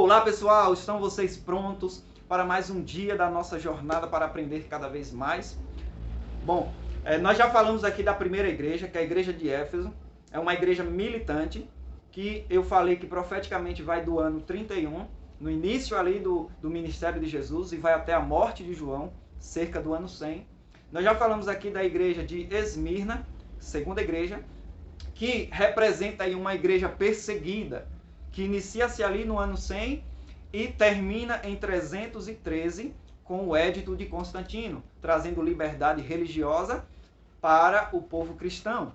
Olá pessoal, estão vocês prontos para mais um dia da nossa jornada para aprender cada vez mais? Bom, nós já falamos aqui da primeira igreja, que é a igreja de Éfeso. É uma igreja militante, que eu falei que profeticamente vai do ano 31, no início ali do ministério de Jesus, e vai até a morte de João, cerca do ano 100. Nós já falamos aqui da igreja de Esmirna, segunda igreja, que representa aí uma igreja perseguida, que inicia-se ali no ano 100 e termina em 313 com o Édito de Constantino, trazendo liberdade religiosa para o povo cristão.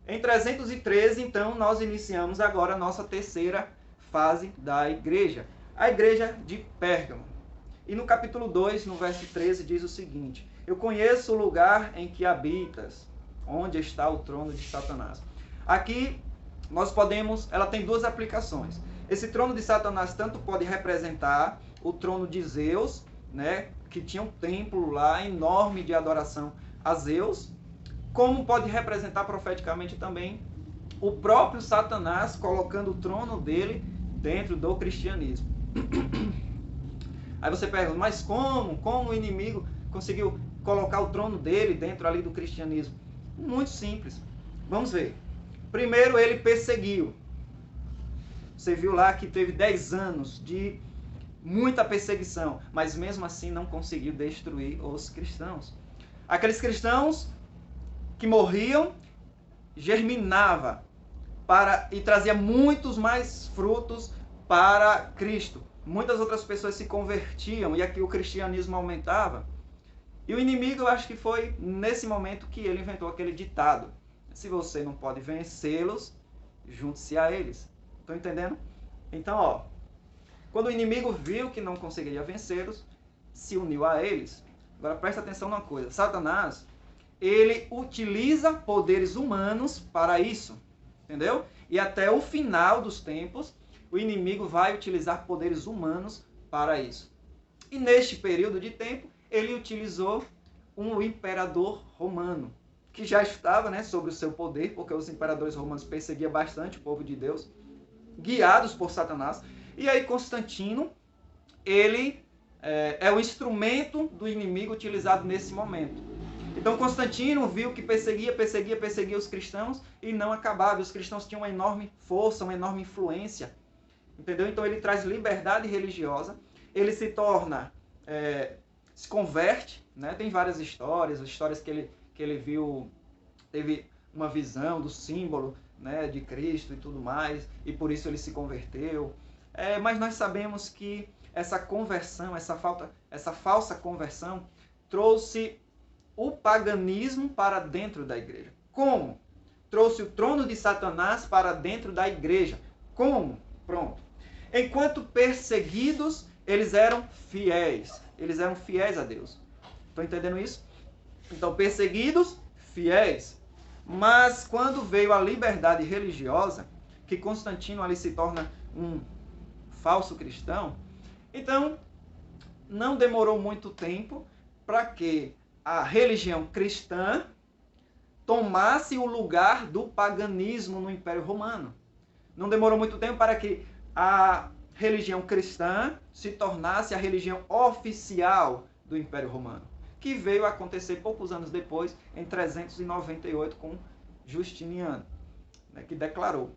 Em 313, então, nós iniciamos agora a nossa terceira fase da igreja, a igreja de Pérgamo. E no capítulo 2, no verso 13, diz o seguinte: eu conheço o lugar em que habitas, onde está o trono de Satanás. Aqui ela tem duas aplicações. Esse trono de Satanás tanto pode representar o trono de Zeus, né, que tinha um templo lá enorme de adoração a Zeus, como pode representar profeticamente também o próprio Satanás colocando o trono dele dentro do cristianismo. Aí você pergunta, mas como o inimigo conseguiu colocar o trono dele dentro ali do cristianismo? Muito simples. Vamos ver. Primeiro, ele perseguiu. Você viu lá que teve 10 anos de muita perseguição, mas mesmo assim não conseguiu destruir os cristãos. Aqueles cristãos que morriam, germinava e trazia muitos mais frutos para Cristo. Muitas outras pessoas se convertiam e aqui o cristianismo aumentava. E o inimigo, eu acho que foi nesse momento que ele inventou aquele ditado: se você não pode vencê-los, junte-se a eles. Estão entendendo? Então, quando o inimigo viu que não conseguiria vencê-los, se uniu a eles. Agora presta atenção numa coisa: Satanás, ele utiliza poderes humanos para isso, entendeu? E até o final dos tempos, o inimigo vai utilizar poderes humanos para isso. E neste período de tempo, ele utilizou um imperador romano, que já estava, né, sobre o seu poder, porque os imperadores romanos perseguiam bastante o povo de Deus, guiados por Satanás. E aí Constantino, ele é o instrumento do inimigo utilizado nesse momento. Então Constantino viu que perseguia os cristãos e não acabava. Os cristãos tinham uma enorme força, uma enorme influência. Entendeu? Então ele traz liberdade religiosa, ele se torna, se converte, né? Tem várias histórias que ele viu, teve uma visão do símbolo, né, de Cristo e tudo mais, e por isso ele se converteu. Mas nós sabemos que essa conversão, essa falsa conversão, trouxe o paganismo para dentro da igreja. Como? Trouxe o trono de Satanás para dentro da igreja. Como? Pronto. Enquanto perseguidos, eles eram fiéis. Eles eram fiéis a Deus. Estão entendendo isso? Então, perseguidos, fiéis. Mas quando veio a liberdade religiosa, que Constantino ali se torna um falso cristão, então não demorou muito tempo para que a religião cristã tomasse o lugar do paganismo no Império Romano. Não demorou muito tempo para que a religião cristã se tornasse a religião oficial do Império Romano, que veio a acontecer poucos anos depois, em 398, com Justiniano, né, que declarou.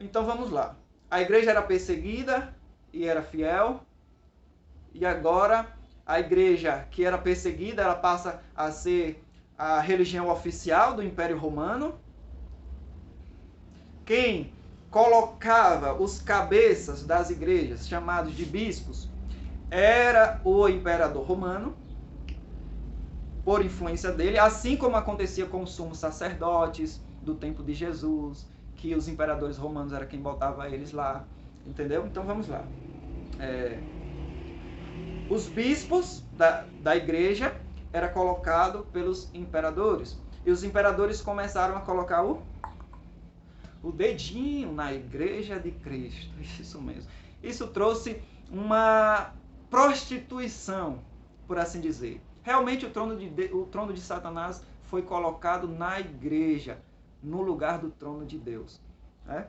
Então vamos lá. A igreja era perseguida e era fiel, e agora a igreja que era perseguida, ela passa a ser a religião oficial do Império Romano. Quem colocava os cabeças das igrejas, chamados de bispos, era o imperador romano, por influência dele, assim como acontecia com os sumos sacerdotes do tempo de Jesus, que os imperadores romanos eram quem botava eles lá, entendeu? Então vamos lá. Os bispos da igreja era colocado pelos imperadores, e os imperadores começaram a colocar o dedinho na igreja de Cristo. Isso mesmo. Isso trouxe uma prostituição, por assim dizer. Realmente o trono de Satanás foi colocado na igreja, no lugar do trono de Deus. Né?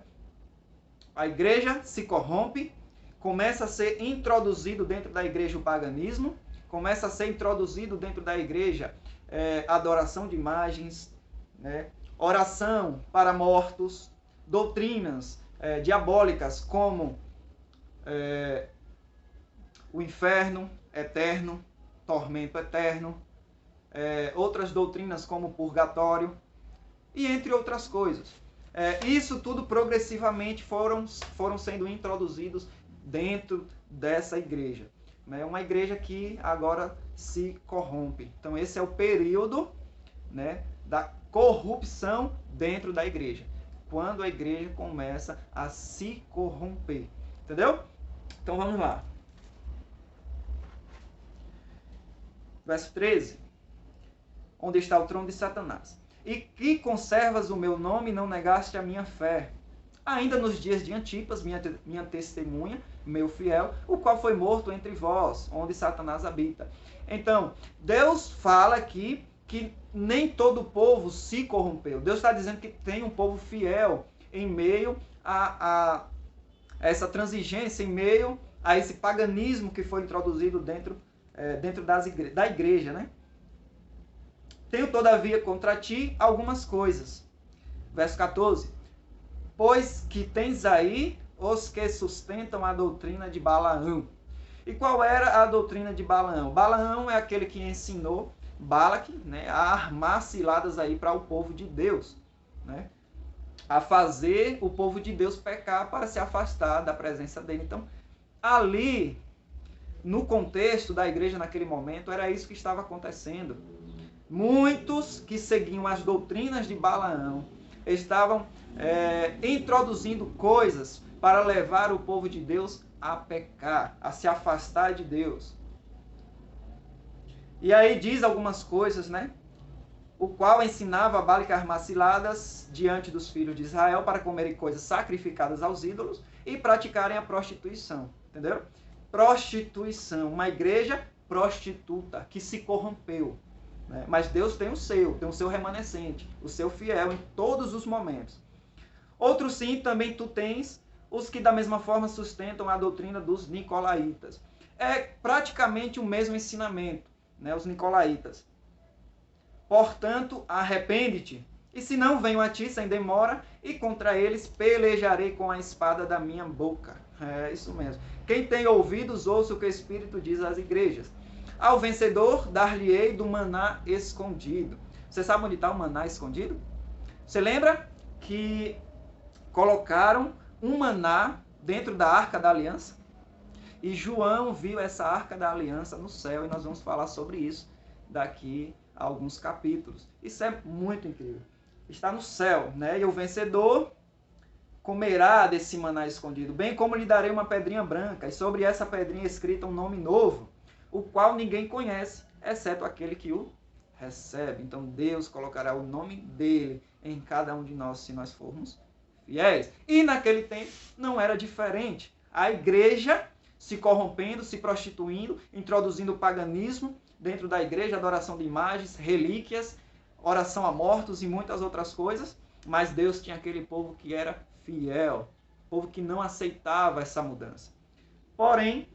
A igreja se corrompe, começa a ser introduzido dentro da igreja o paganismo, começa a ser introduzido dentro da igreja adoração de imagens, né? Oração para mortos, doutrinas diabólicas como o inferno eterno, tormento eterno, outras doutrinas como o purgatório, e entre outras coisas. Isso tudo progressivamente foram sendo introduzidos dentro dessa igreja. É uma igreja que agora se corrompe. Então esse é o período, né, da corrupção dentro da igreja. Quando a igreja começa a se corromper. Entendeu? Então vamos lá. Verso 13. Onde está o trono de Satanás? E que conservas o meu nome e não negaste a minha fé. Ainda nos dias de Antipas, minha testemunha, meu fiel, o qual foi morto entre vós, onde Satanás habita. Então, Deus fala aqui que nem todo o povo se corrompeu. Deus está dizendo que tem um povo fiel em meio a essa transigência, em meio a esse paganismo que foi introduzido dentro da igreja, né? Tenho, todavia, contra ti algumas coisas. Verso 14. Pois que tens aí os que sustentam a doutrina de Balaão. E qual era a doutrina de Balaão? Balaão é aquele que ensinou Balaque, né, a armar ciladas aí para o povo de Deus, né? A fazer o povo de Deus pecar para se afastar da presença dele. Então, ali, no contexto da igreja naquele momento, era isso que estava acontecendo. Muitos que seguiam as doutrinas de Balaão estavam introduzindo coisas para levar o povo de Deus a pecar, a se afastar de Deus. E aí diz algumas coisas, né? O qual ensinava a Balaque a armar ciladas diante dos filhos de Israel para comerem coisas sacrificadas aos ídolos e praticarem a prostituição. Entendeu? Prostituição, uma igreja prostituta que se corrompeu. Né? Mas Deus tem o seu remanescente, o seu fiel em todos os momentos. Outro sim, também tu tens os que da mesma forma sustentam a doutrina dos nicolaítas. É praticamente o mesmo ensinamento, né? Os nicolaítas. Portanto, arrepende-te, e se não venho a ti sem demora, e contra eles pelejarei com a espada da minha boca. É isso mesmo. Quem tem ouvidos, ouça o que o Espírito diz às igrejas. Ao vencedor, dar-lhe-ei do maná escondido. Você sabe onde está o maná escondido? Você lembra que colocaram um maná dentro da Arca da Aliança? E João viu essa Arca da Aliança no céu, e nós vamos falar sobre isso daqui a alguns capítulos. Isso é muito incrível. Está no céu, né? E o vencedor comerá desse maná escondido, bem como lhe darei uma pedrinha branca, e sobre essa pedrinha escrita um nome novo, o qual ninguém conhece, exceto aquele que o recebe. Então Deus colocará o nome dele em cada um de nós, se nós formos fiéis. E naquele tempo não era diferente. A igreja se corrompendo, se prostituindo, introduzindo o paganismo dentro da igreja, adoração de imagens, relíquias, oração a mortos e muitas outras coisas. Mas Deus tinha aquele povo que era fiel, povo que não aceitava essa mudança. Porém,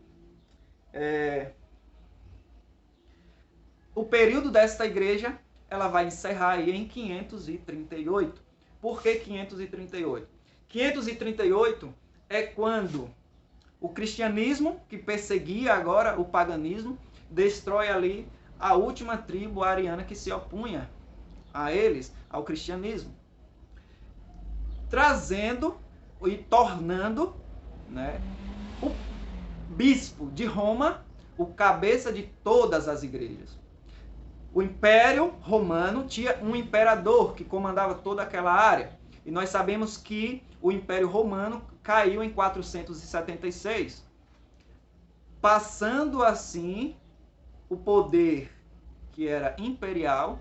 o período desta igreja, ela vai encerrar aí em 538. Por que 538? 538 é quando o cristianismo, que perseguia agora o paganismo, destrói ali a última tribo ariana que se opunha a eles, ao cristianismo. Trazendo e tornando, né, o bispo de Roma o cabeça de todas as igrejas. O Império Romano tinha um imperador que comandava toda aquela área. E nós sabemos que o Império Romano caiu em 476, passando assim o poder que era imperial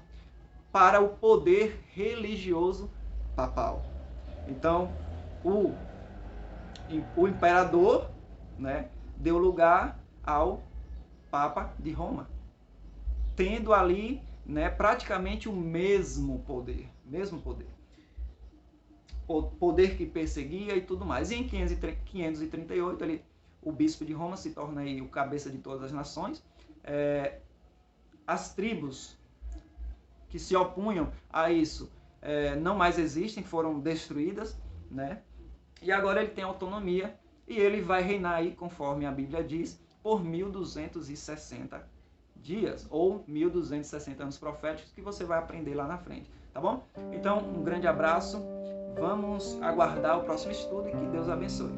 para o poder religioso papal. Então, o imperador, né, deu lugar ao Papa de Roma, tendo ali, né, praticamente o mesmo poder. O poder que perseguia e tudo mais. E em 538, ele o bispo de Roma se torna aí o cabeça de todas as nações. As tribos que se opunham a isso não mais existem, foram destruídas, né? E agora ele tem autonomia e ele vai reinar aí, conforme a Bíblia diz, por 1260 dias, ou 1260 anos proféticos, que você vai aprender lá na frente, tá bom? Então, um grande abraço, vamos aguardar o próximo estudo e que Deus abençoe.